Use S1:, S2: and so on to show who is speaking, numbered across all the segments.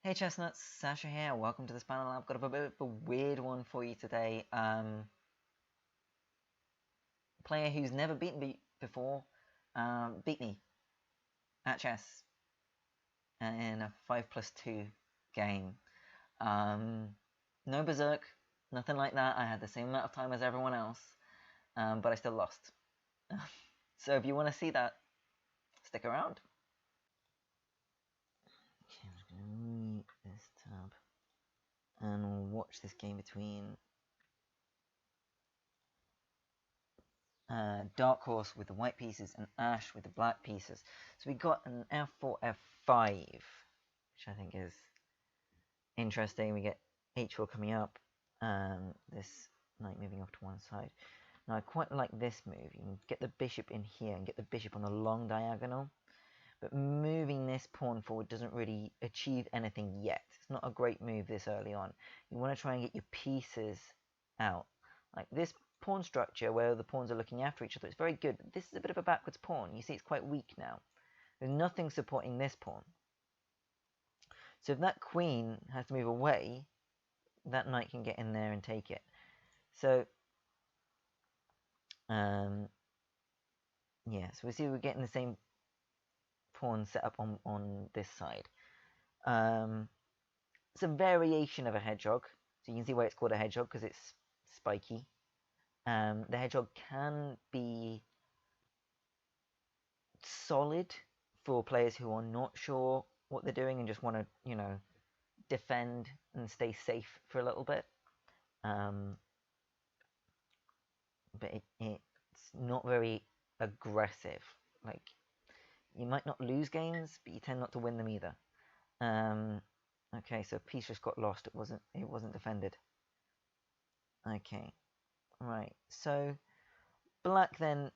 S1: Hey Chestnuts, Sasha here. Welcome to this panel. I've got a bit of a weird one for you today. Player who's never beaten me before beat me at chess in a 5+2 game. No berserk, nothing like that. I had the same amount of time as everyone else, but I still lost. So if you want to see that, stick around. Okay, I'm just going to mute this tab and watch this game between Dark Horse with the white pieces and Ash with the black pieces. So we got an F4, F5, which I think is interesting. We get H4 coming up, this knight moving off to one side. Now I quite like this move. You can get the bishop in here and get the bishop on a long diagonal. But moving this pawn forward doesn't really achieve anything yet. It's not a great move this early on. You want to try and get your pieces out. Like this pawn structure where the pawns are looking after each other, it's very good. But this is a bit of a backwards pawn. You see it's quite weak now. There's nothing supporting this pawn. So if that queen has to move away, that knight can get in there and take it. So, yeah, so we see we're getting the same pawn set up on this side. It's a variation of a hedgehog. So you can see why it's called a hedgehog, because it's spiky. The hedgehog can be solid for players who are not sure what they're doing and just want to, defend and stay safe for a little bit. But it's not very aggressive. Like, you might not lose games, but you tend not to win them either. Okay, so piece just got lost. It wasn't defended. Okay, right. So black then,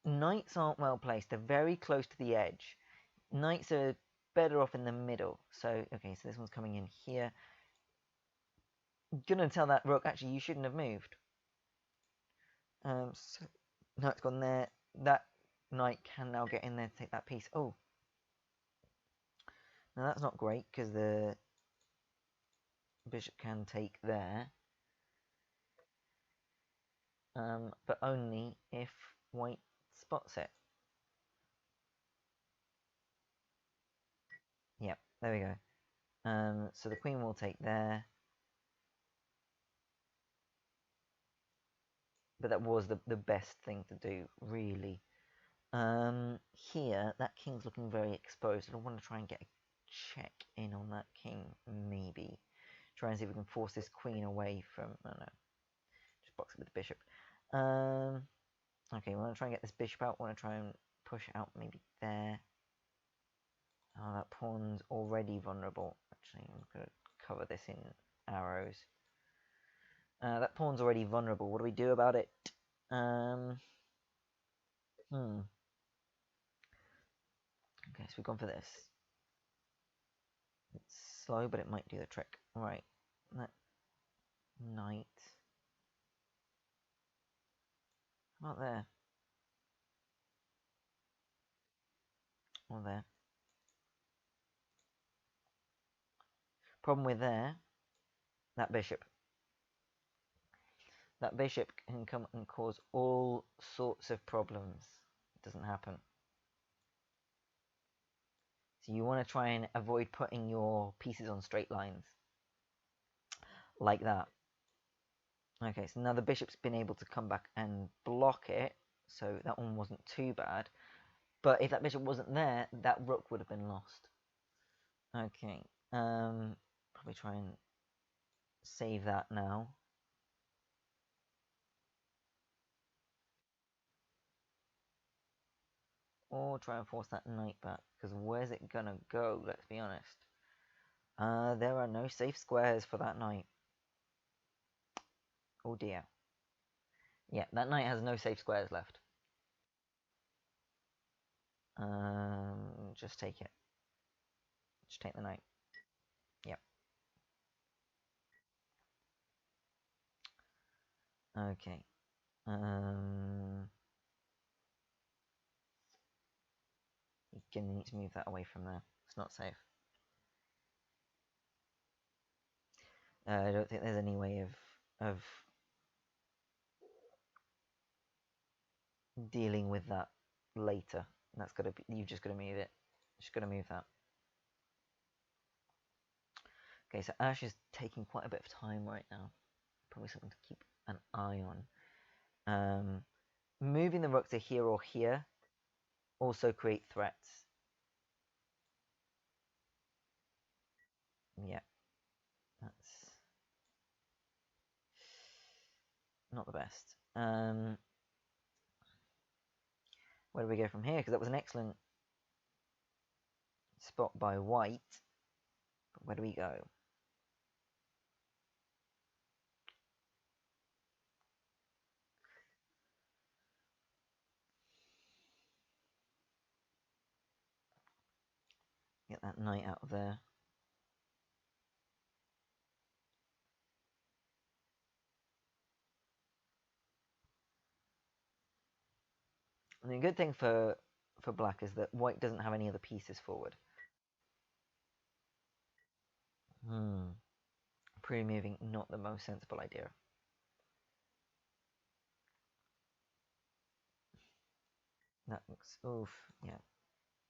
S1: knights aren't well placed. They're very close to the edge. Knights are better off in the middle. So okay, so this one's coming in here. Gonna tell that rook, actually, you shouldn't have moved. So knight's gone there. That knight can now get in there to take that piece. Oh, now that's not great because the bishop can take there, but only if white spots it. Yep, there we go. So the queen will take there, but that was the best thing to do, really. Here, that king's looking very exposed. I want to try and get a check in on that king, maybe. Try and see if we can force this queen away from... Oh, no. Just box it with the bishop. Okay, we want to try and get this bishop out. We want to try and push out maybe there. Oh, that pawn's already vulnerable. Actually, I'm going to cover this in arrows. That pawn's already vulnerable. What do we do about it? Okay, so we've gone for this. It's slow, but it might do the trick. Alright, that knight. How about there? Or there. Problem with there, that bishop. That bishop can come and cause all sorts of problems. It doesn't happen. So you want to try and avoid putting your pieces on straight lines. Like that. Okay, so now the bishop's been able to come back and block it. So that one wasn't too bad. But if that bishop wasn't there, that rook would have been lost. Okay. Probably try and save that now. Or try and force that knight back, because where's it gonna go, let's be honest. There are no safe squares for that knight. Oh dear. Yeah, that knight has no safe squares left. Just take it. Just take the knight. Yep. Okay. You're gonna need to move that away from there. It's not safe. I don't think there's any way of dealing with that later. That's gotta be, you've just gotta move it. Just gotta move that. Okay, so Ash is taking quite a bit of time right now. Probably something to keep an eye on. Moving the rook to here or here also create threats. Yeah, that's not the best. Where do we go from here? Because that was an excellent spot by white. But where do we go? Get that knight out of there. And the good thing for black is that white doesn't have any other pieces forward. Pre-moving, not the most sensible idea. That looks, oof, yeah.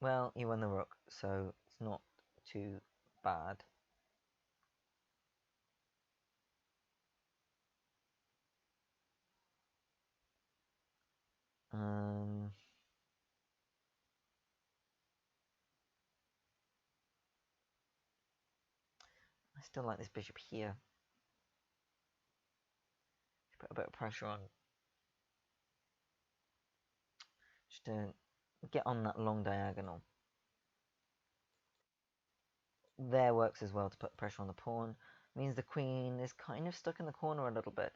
S1: Well, you won the rook, so it's not too bad. I still like this bishop here. Put a bit of pressure on. Just to get on that long diagonal. There works as well to put pressure on the pawn. Means the queen is kind of stuck in the corner a little bit.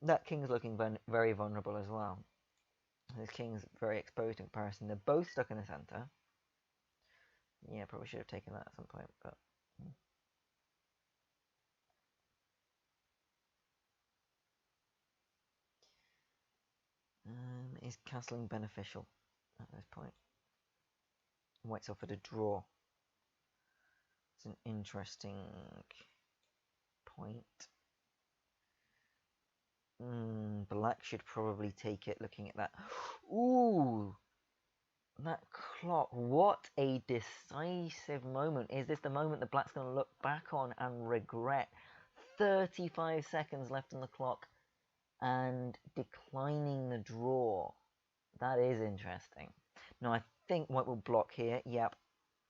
S1: That king's looking very vulnerable as well. This king's very exposed in comparison. They're both stuck in the center. Yeah, probably should have taken that at some point, but... is castling beneficial at this point? White's offered a draw. It's an interesting point. Black should probably take it looking at that. Ooh! That clock. What a decisive moment. Is this the moment that Black's going to look back on and regret? 35 seconds left on the clock and declining the draw. That is interesting. Now, I think White will block here. Yep.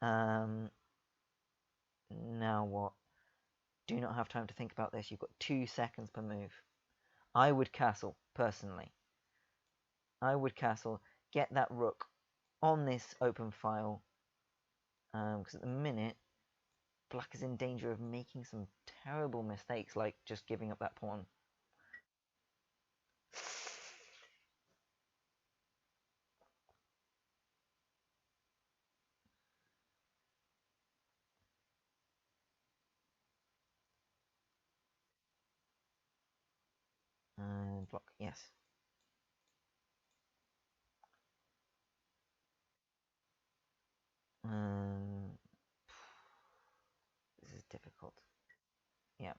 S1: Now what? Do not have time to think about this. You've got 2 seconds per move. I would castle, personally. I would castle, get that rook on this open file. Because at the minute, Black is in danger of making some terrible mistakes, like just giving up that pawn. Block, yes. This is difficult. Yeah.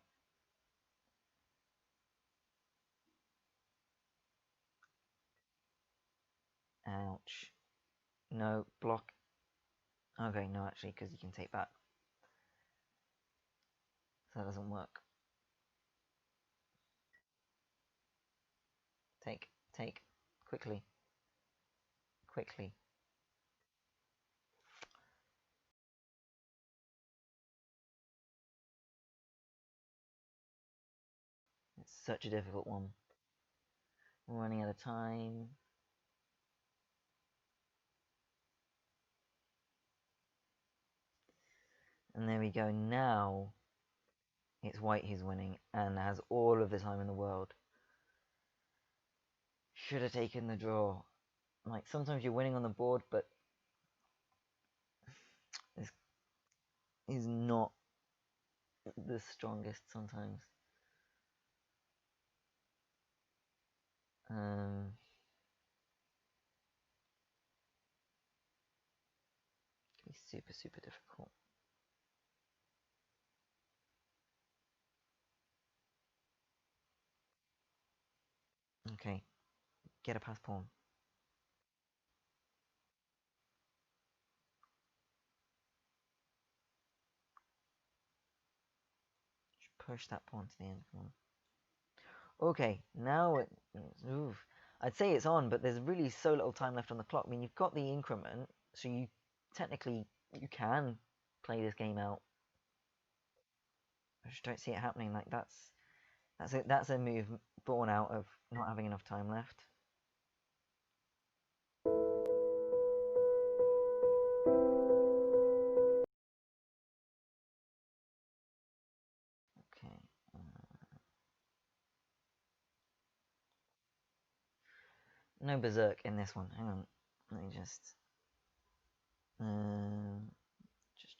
S1: Ouch. No, block. Okay, no, actually, because you can take back. So that doesn't work. Take. Quickly. Quickly. It's such a difficult one. We're running out of time. And there we go. Now it's White who's winning and has all of the time in the world. Should have taken the draw. Like, sometimes you're winning on the board, but this is not the strongest sometimes. super, super difficult. Okay, get a pass pawn. Push that pawn to the end. Come on. Okay, now oof. I'd say it's on, but there's really so little time left on the clock. I mean, you've got the increment, so you technically you can play this game out. I just don't see it happening. Like that's a move born out of not having enough time left. Okay. No berserk in this one. Hang on. Let me just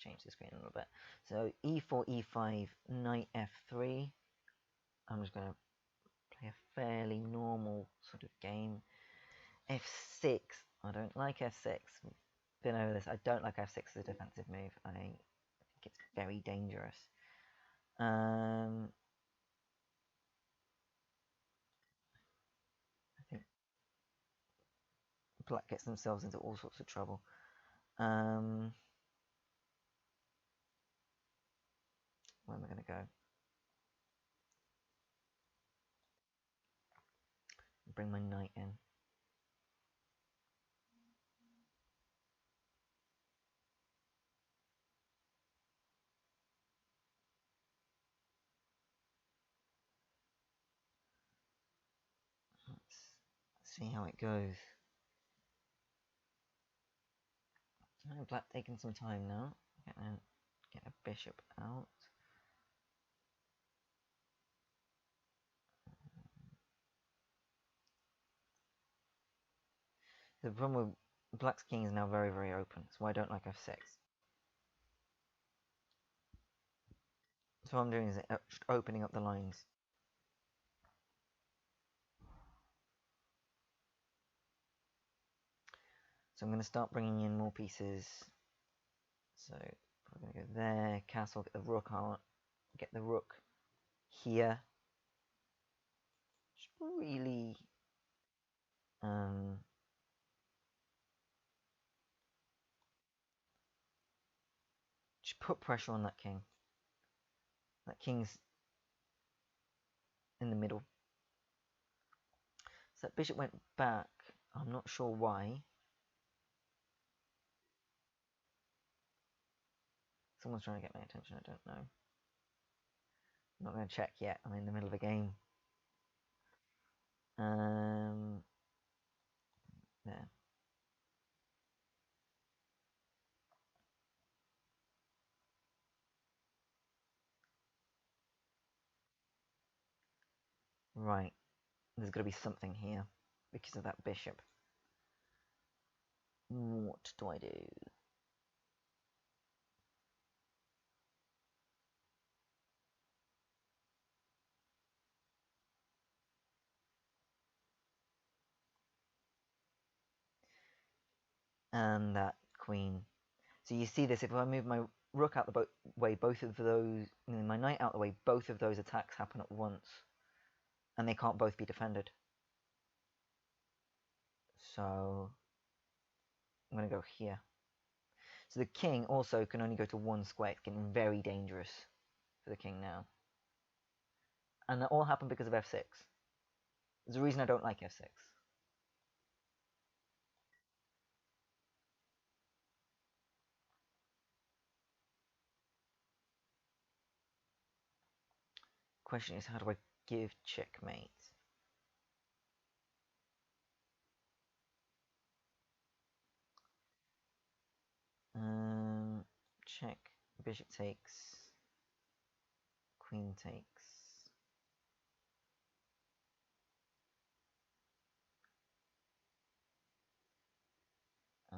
S1: change the screen a little bit. So e4, e5, knight f3. I'm just going to play a fairly normal sort of game. f6. I don't like f6. We've been over this. I don't like f6 as a defensive move. I think it's very dangerous. I think black gets themselves into all sorts of trouble. Where am I going to go? Bring my knight in. Let's see how it goes. Oh, black taking some time now. Get a bishop out. The problem with black's king is now very, very open, so I don't like f6. So what I'm doing is just opening up the lines. So I'm going to start bringing in more pieces. So we're going to go there, castle, get the rook out, get the rook here. Just really just put pressure on that king. That king's in the middle. So that bishop went back. I'm not sure why. Someone's trying to get my attention, I don't know. I'm not going to check yet. I'm in the middle of a game. There. Right. There's got to be something here because of that bishop. What do I do? And that queen. So you see this, if I move my rook out the way, both of those, my knight out the way, both of those attacks happen at once. And they can't both be defended. So I'm going to go here. So the king also can only go to one square. It's getting very dangerous for the king now. And that all happened because of f6. There's a reason I don't like f6. Question is, how do I give checkmate? Check. Bishop takes. Queen takes. I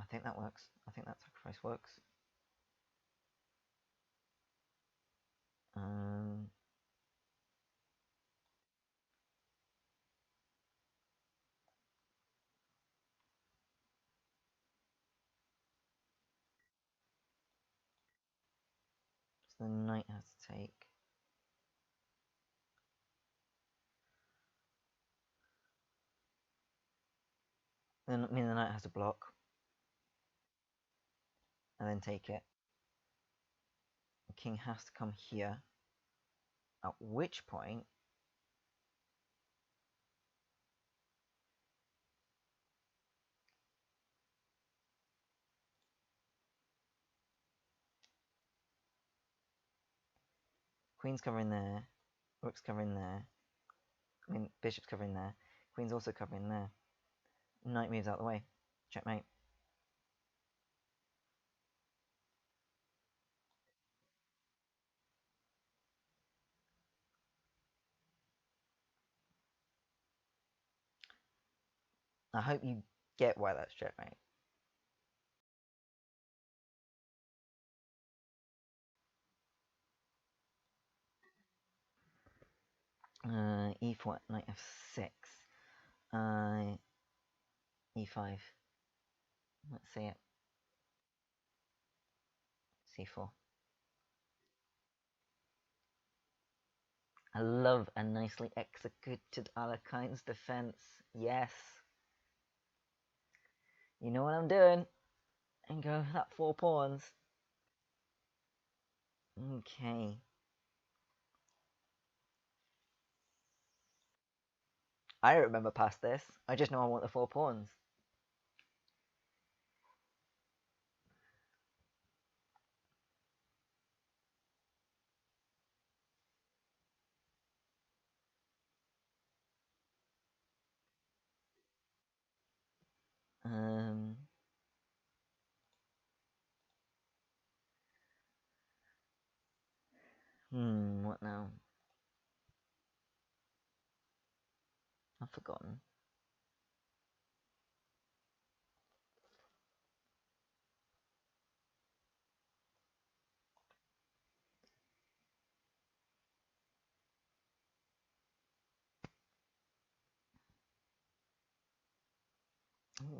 S1: think that works. I think that sacrifice works. the knight has to take. Then the knight has to block. And then take it. The king has to come here. At which point queen's covering there, rook's covering there. I mean, bishop's covering there. Queen's also covering there. Knight moves out the way. Checkmate. I hope you get why that's checkmate. E4, knight f6. E5. Let's see it. C4. I love a nicely executed Alekhine's defense. Yes. You know what I'm doing. And go for that 4 pawns. Okay. I don't remember past this. I just know I want the 4 pawns. What now? I've forgotten.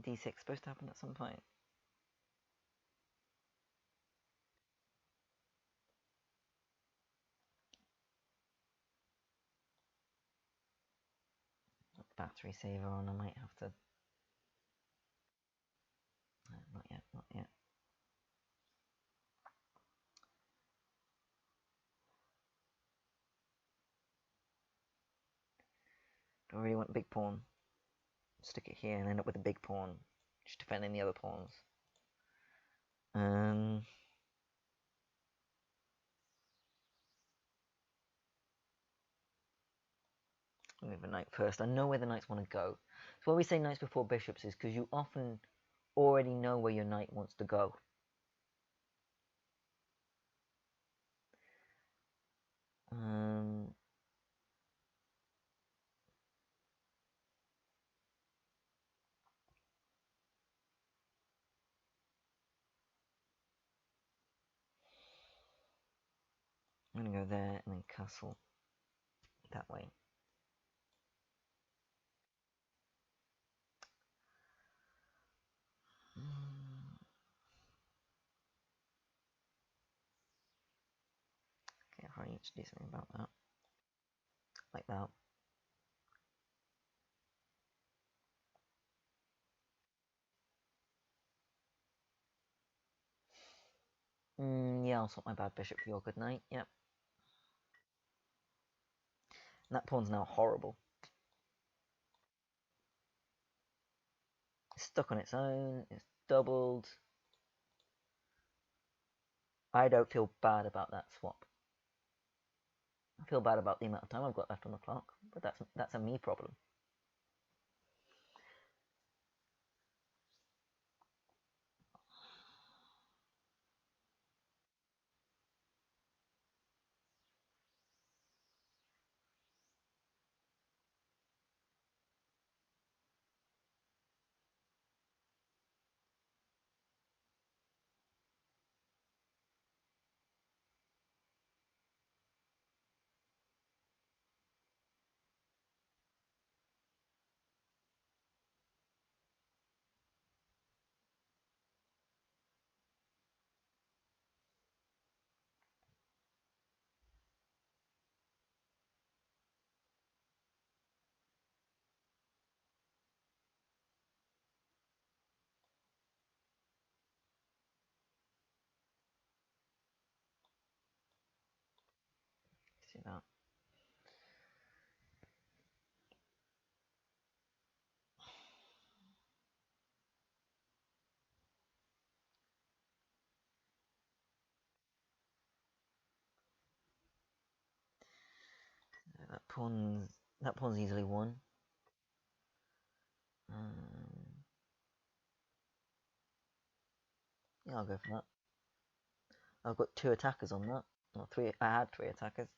S1: D6 supposed to happen at some point. Battery saver on, I might have to. Not yet, not yet. Do I really want a big pawn? Stick it here and end up with a big pawn. Just defending the other pawns. Move a knight first. I know where the knights want to go. So why we say knights before bishops is because you often already know where your knight wants to go. I'm going to go there and then castle that way. Okay, I need to do something about that. Like that. Yeah, I'll swap my bad bishop for your good knight. Yep. And that pawn's now horrible. It's stuck on its own. It's doubled. I don't feel bad about that swap. I feel bad about the amount of time I've got left on the clock, but that's a me problem. That pawn's easily won. Yeah, I'll go for that. I've got 2 attackers on that. Or 3. I had 3 attackers.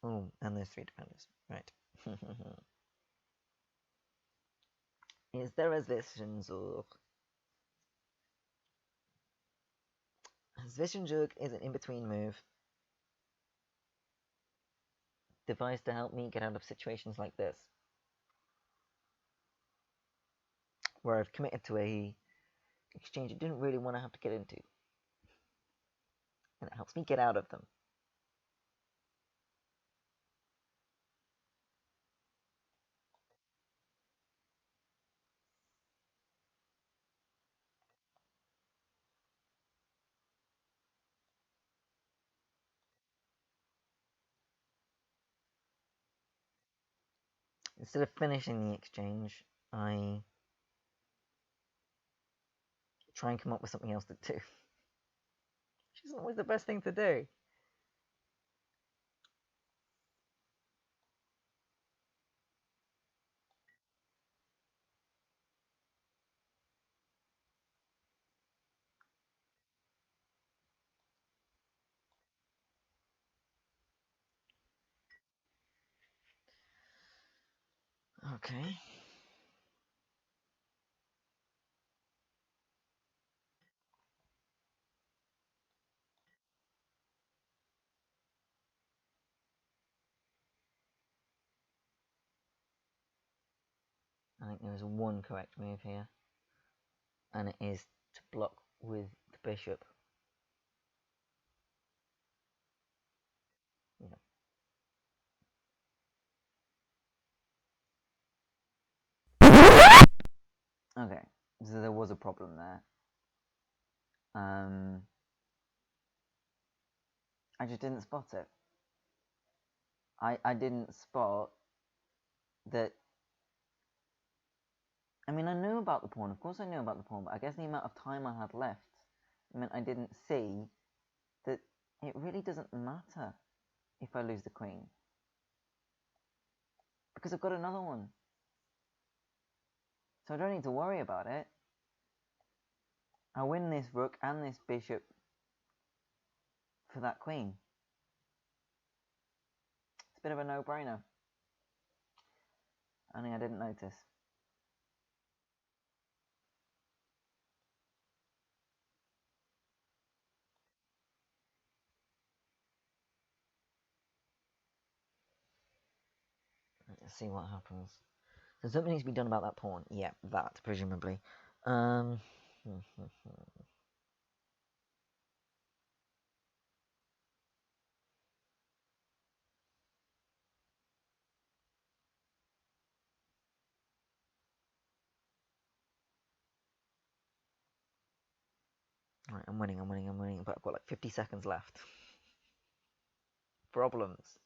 S1: Oh, and there's 3 defenders. Right. Is there Zwischenzug? Zwischenzug is an in-between move devised to help me get out of situations like this, where I've committed to a exchange I didn't really want to have to get into, and it helps me get out of them. Instead of finishing the exchange, I try and come up with something else to do. Which isn't always the best thing to do. Okay. I think there is one correct move here, and it is to block with the bishop. Yeah. Okay, so there was a problem there. I just didn't spot it. I didn't spot that. I mean, I knew about the pawn. Of course I knew about the pawn, but I guess the amount of time I had left meant I didn't see that it really doesn't matter if I lose the queen, because I've got another one. So I don't need to worry about it. I win this rook and this bishop for that queen. It's a bit of a no-brainer. Only I didn't notice. Let's see what happens. So something needs to be done about that pawn. Yeah, that, presumably. Right, I'm winning, but I've got like 50 seconds left. Problems.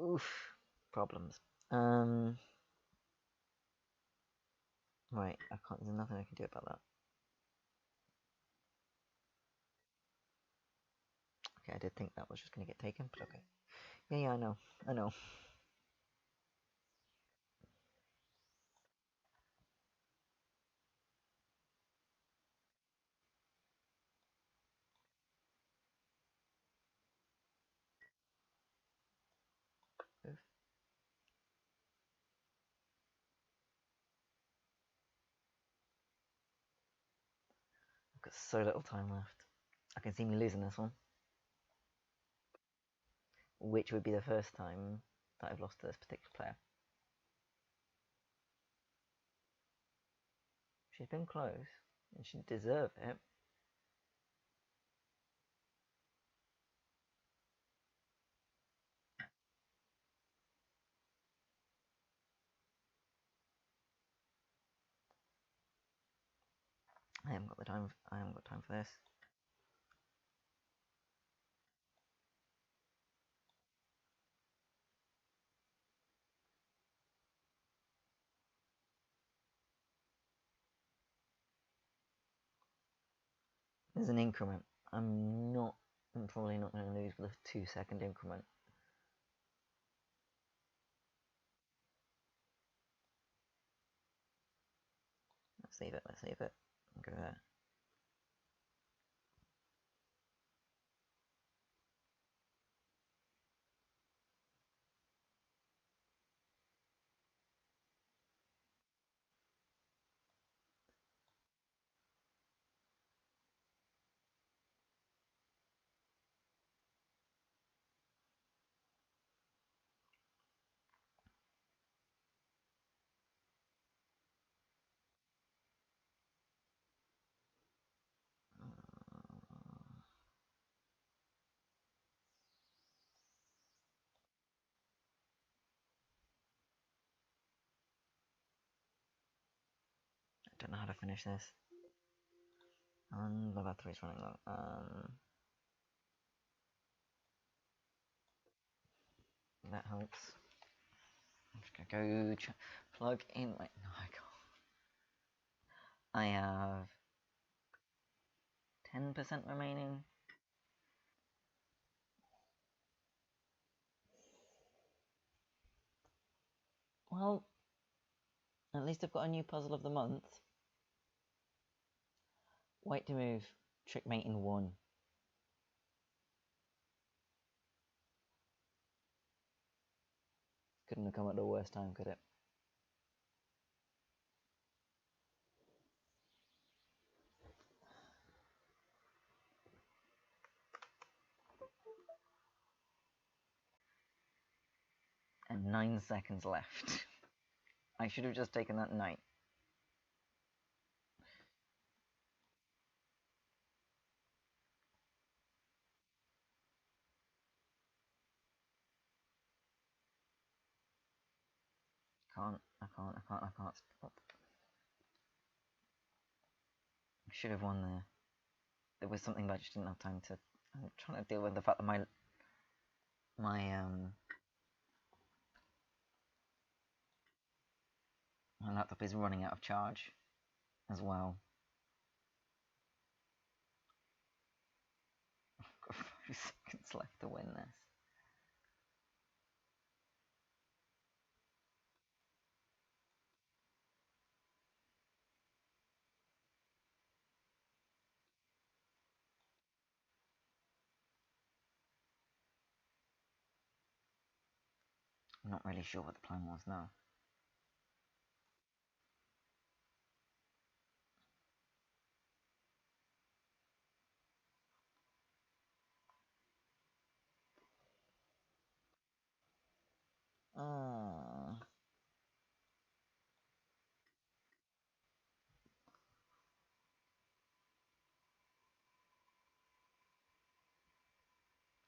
S1: Oof. Problems. Right, there's nothing I can do about that. Okay, I did think that was just going to get taken, but okay. Yeah, I know. Oof. I've got so little time left. I can see me losing this one. Which would be the first time that I've lost to this particular player. She's been close, and she deserved it. I haven't got time for this. There's an increment. I'm probably not going to lose with a 2-second increment. Let's leave it. Go there. I don't know how to finish this. And the battery's running low. That helps. I'm just gonna go plug in my. No, I can't. I have 10% remaining. Well, at least I've got a new puzzle of the month. White to move. Trickmate in 1. Couldn't have come at the worst time, could it? And 9 seconds left. I should have just taken that knight. I can't stop. I should have won there. There was something that I just didn't have time to. I'm trying to deal with the fact that my laptop is running out of charge as well. I've got 5 seconds left to win this. I'm not really sure what the plan was now.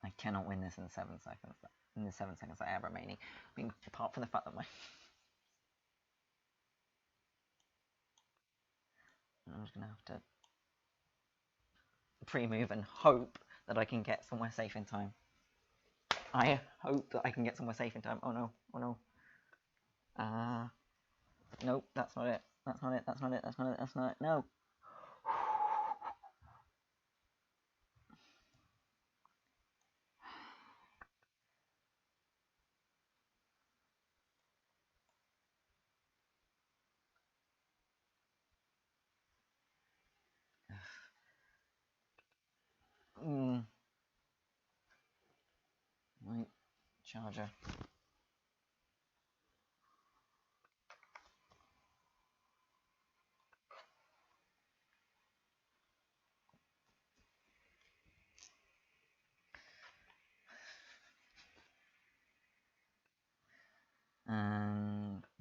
S1: I cannot win this in 7 seconds. In the 7 seconds I have remaining. I mean, apart from the fact that I'm just gonna have to pre-move and hope that I can get somewhere safe in time. I hope that I can get somewhere safe in time. Oh no, oh no. Nope, that's not it. That's not it, that's not it, that's not it, that's not it. No. Right, charger.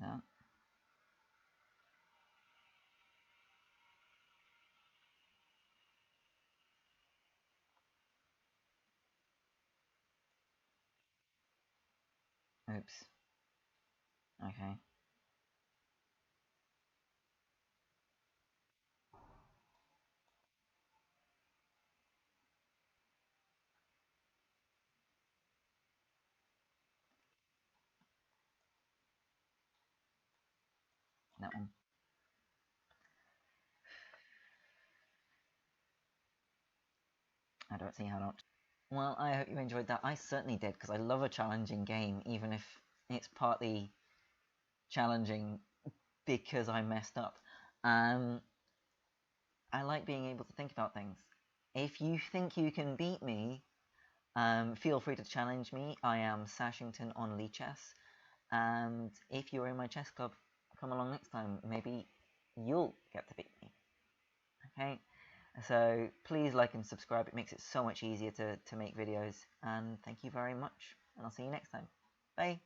S1: Yeah. Oops. Okay. That one. don't see how not. Well, I hope you enjoyed that. I certainly did, because I love a challenging game, even if it's partly challenging because I messed up. I like being able to think about things. If you think you can beat me, feel free to challenge me. I am Sashington on Lichess. And if you're in my chess club, come along next time. Maybe you'll get to beat me. Okay? So please like and subscribe. It makes it so much easier to make videos. And thank you very much. And I'll see you next time. Bye.